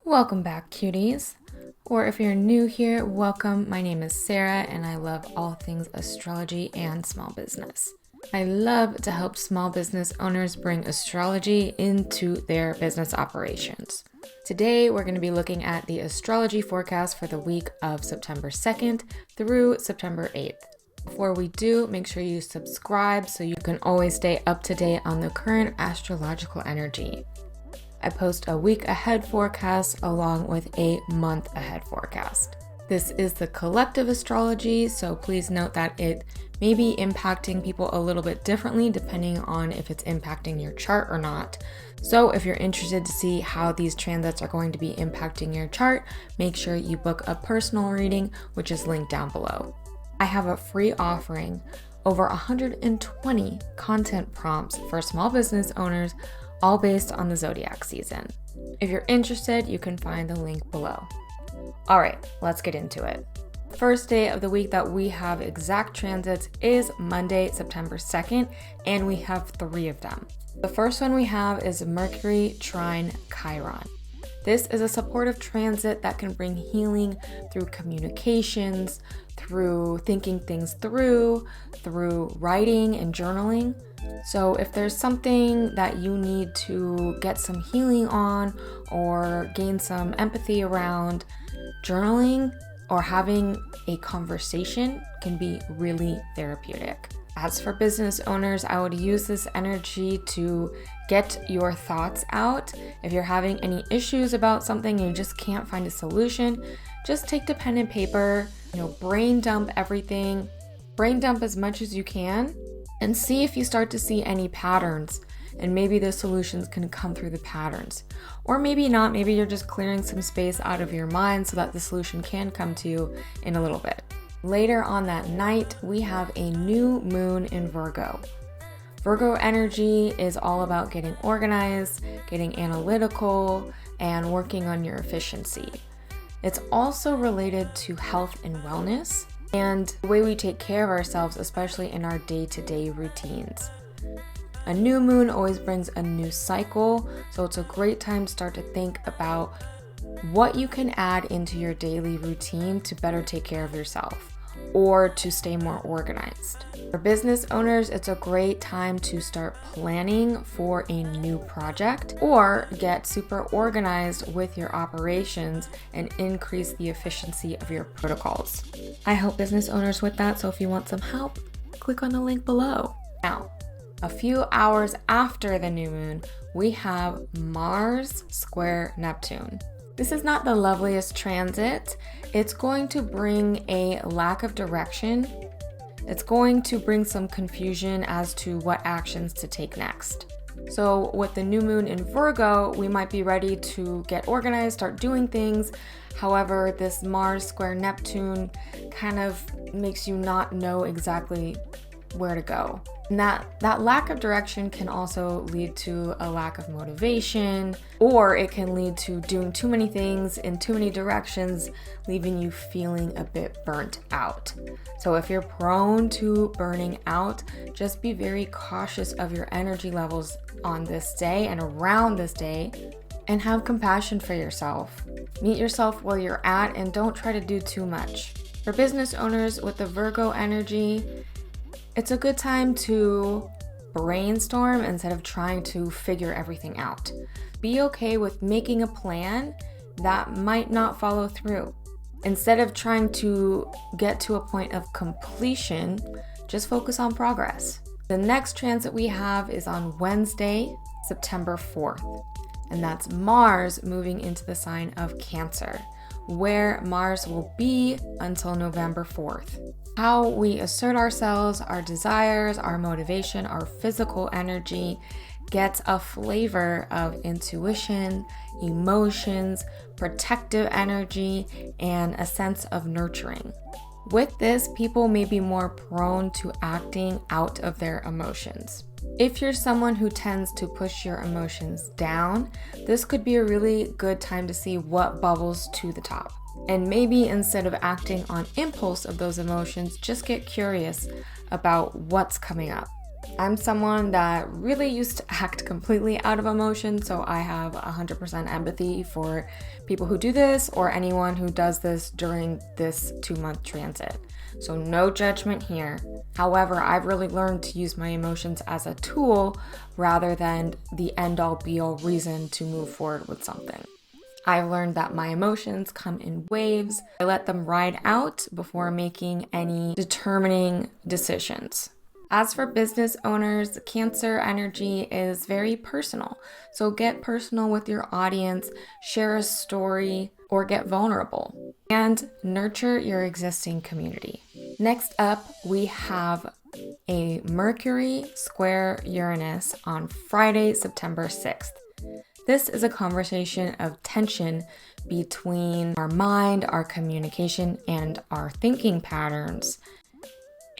Welcome back, cuties. Or if you're new here, welcome. My name is Sarah and I love all things astrology and small business. I love to help small business owners bring astrology into their business operations. Today, we're going to be looking at the astrology forecast for the week of September 2nd through September 8th. Before we do, make sure you subscribe so you can always stay up to date on the current astrological energy. I post a week ahead forecast along with a month ahead forecast. This is the collective astrology, so please note that it may be impacting people a little bit differently depending on if it's impacting your chart or not. So if you're interested to see how these transits are going to be impacting your chart, make sure you book a personal reading, which is linked down below. I have a free offering, over 120 content prompts for small business owners, all based on the zodiac season. If you're interested, you can find the link below. All right, let's get into it. First day of the week that we have exact transits is Monday, September 2nd, and we have 3 of them. The first one we have is Mercury, trine, chiron. This is a supportive transit that can bring healing through communications, through thinking things through writing and journaling. So if there's something that you need to get some healing on or gain some empathy around, journaling or having a conversation can be really therapeutic. As for business owners, I would use this energy to get your thoughts out. If you're having any issues about something and you just can't find a solution, just take the pen and paper, brain dump everything, brain dump as much as you can, and see if you start to see any patterns, and maybe the solutions can come through the patterns. Or maybe not, maybe you're just clearing some space out of your mind so that the solution can come to you in a little bit. Later on that night, we have a new moon in Virgo. Virgo energy is all about getting organized, getting analytical, and working on your efficiency. It's also related to health and wellness and the way we take care of ourselves, especially in our day-to-day routines. A new moon always brings a new cycle, so it's a great time to start to think about what you can add into your daily routine to better take care of yourself or to stay more organized. For business owners, it's a great time to start planning for a new project or get super organized with your operations and increase the efficiency of your protocols. I help business owners with that, so if you want some help, click on the link below. Now, a few hours after the new moon, we have Mars square Neptune. This is not the loveliest transit. It's going to bring a lack of direction. It's going to bring some confusion as to what actions to take next. So with the new moon in Virgo, we might be ready to get organized, start doing things. However, this Mars square Neptune kind of makes you not know exactly where to go. And that lack of direction can also lead to a lack of motivation, or it can lead to doing too many things in too many directions, leaving you feeling a bit burnt out. So if you're prone to burning out, just be very cautious of your energy levels on this day and around this day, and have compassion for yourself. Meet yourself where you're at and don't try to do too much. For business owners with the Virgo energy, it's a good time to brainstorm instead of trying to figure everything out. Be okay with making a plan that might not follow through. Instead of trying to get to a point of completion, just focus on progress. The next transit we have is on Wednesday, September 4th, and that's Mars moving into the sign of Cancer, where Mars will be until November 4th. How we assert ourselves, our desires, our motivation, our physical energy gets a flavor of intuition, emotions, protective energy, and a sense of nurturing. With this, people may be more prone to acting out of their emotions. If you're someone who tends to push your emotions down, this could be a really good time to see what bubbles to the top. And maybe instead of acting on impulse of those emotions, just get curious about what's coming up. I'm someone that really used to act completely out of emotion, so I have 100% empathy for people who do this or anyone who does this during this 2-month transit. So no judgment here. However, I've really learned to use my emotions as a tool rather than the end-all be-all reason to move forward with something. I've learned that my emotions come in waves. I let them ride out before making any determining decisions. As for business owners, Cancer energy is very personal. So get personal with your audience, share a story, or get vulnerable, and nurture your existing community. Next up, we have a Mercury square Uranus on Friday, September 6th. This is a conversation of tension between our mind, our communication, and our thinking patterns,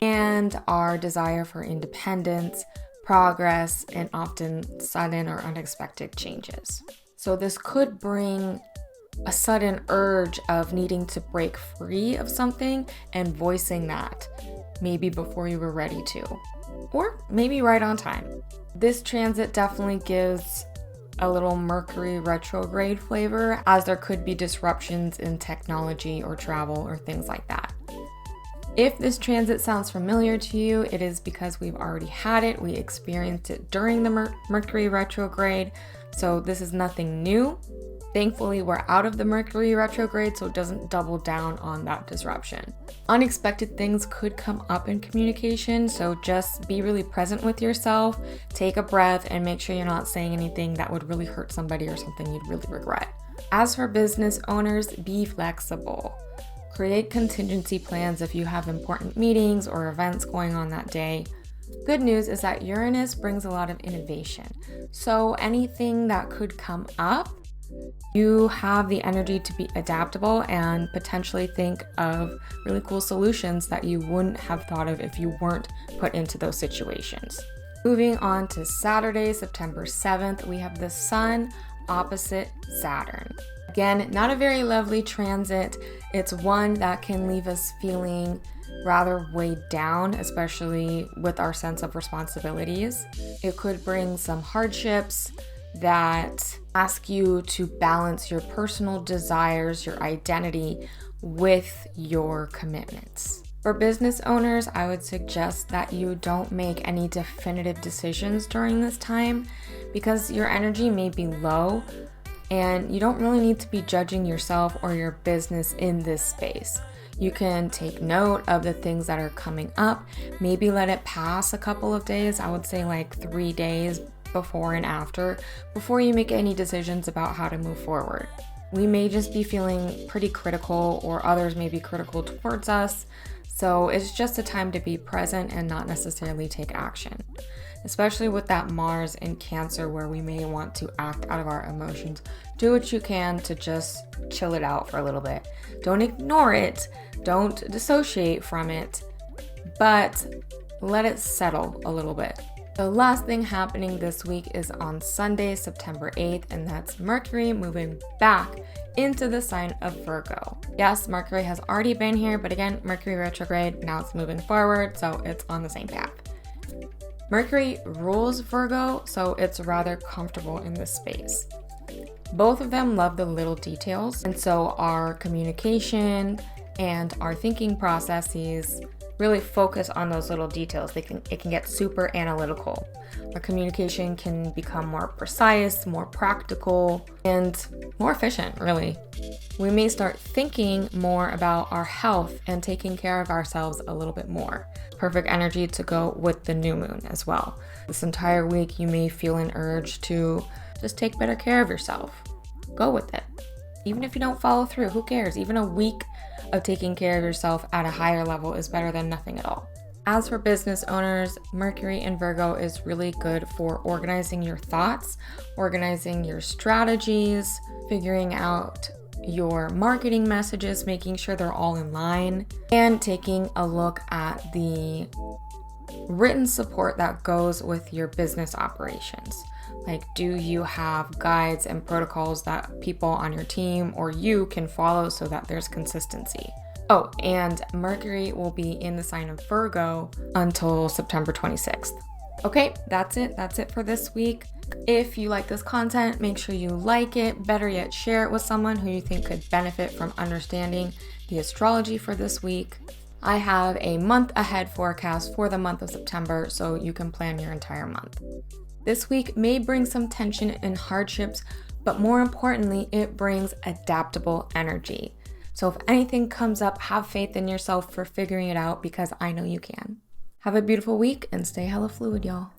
and our desire for independence, progress, and often sudden or unexpected changes. So this could bring a sudden urge of needing to break free of something and voicing that, maybe before you were ready to, or maybe right on time. This transit definitely gives a little Mercury retrograde flavor, as there could be disruptions in technology or travel or things like that. If this transit sounds familiar to you, it is because we've already had it. We experienced it during the Mercury retrograde, so this is nothing new. Thankfully, we're out of the Mercury retrograde, so it doesn't double down on that disruption. Unexpected things could come up in communication, so just be really present with yourself, take a breath, and make sure you're not saying anything that would really hurt somebody or something you'd really regret. As for business owners, be flexible. Create contingency plans if you have important meetings or events going on that day. Good news is that Uranus brings a lot of innovation. So anything that could come up, you have the energy to be adaptable and potentially think of really cool solutions that you wouldn't have thought of if you weren't put into those situations. Moving on to Saturday, September 7th, we have the Sun opposite Saturn. Again, not a very lovely transit. It's one that can leave us feeling rather weighed down, especially with our sense of responsibilities. It could bring some hardships that ask you to balance your personal desires, your identity, with your commitments. For business owners, I would suggest that you don't make any definitive decisions during this time because your energy may be low and you don't really need to be judging yourself or your business in this space. You can take note of the things that are coming up, maybe let it pass a couple of days. I would say like 3 days before and after, before you make any decisions about how to move forward. We may just be feeling pretty critical, or others may be critical towards us. So it's just a time to be present and not necessarily take action, especially with that Mars in Cancer where we may want to act out of our emotions. Do what you can to just chill it out for a little bit. Don't ignore it. Don't dissociate from it, but let it settle a little bit. The last thing happening this week is on Sunday, September 8th, and that's Mercury moving back into the sign of Virgo. Yes, Mercury has already been here, but again, Mercury retrograde, now it's moving forward, so it's on the same path. Mercury rules Virgo, so it's rather comfortable in this space. Both of them love the little details, and so our communication and our thinking processes really focus on those little details. It can get super analytical. Our communication can become more precise, more practical, and more efficient, really. We may start thinking more about our health and taking care of ourselves a little bit more. Perfect energy to go with the new moon as well. This entire week, you may feel an urge to just take better care of yourself. Go with it. Even if you don't follow through, who cares? Even a week of taking care of yourself at a higher level is better than nothing at all. As for business owners, Mercury in Virgo is really good for organizing your thoughts, organizing your strategies, figuring out your marketing messages, making sure they're all in line, and taking a look at the written support that goes with your business operations. Like, do you have guides and protocols that people on your team or you can follow so that there's consistency? Oh, and Mercury will be in the sign of Virgo until September 26th. Okay, that's it. That's it for this week. If you like this content, make sure you like it. Better yet, share it with someone who you think could benefit from understanding the astrology for this week. I have a month ahead forecast for the month of September, so you can plan your entire month. This week may bring some tension and hardships, but more importantly, it brings adaptable energy. So if anything comes up, have faith in yourself for figuring it out, because I know you can. Have a beautiful week and stay hella fluid, y'all.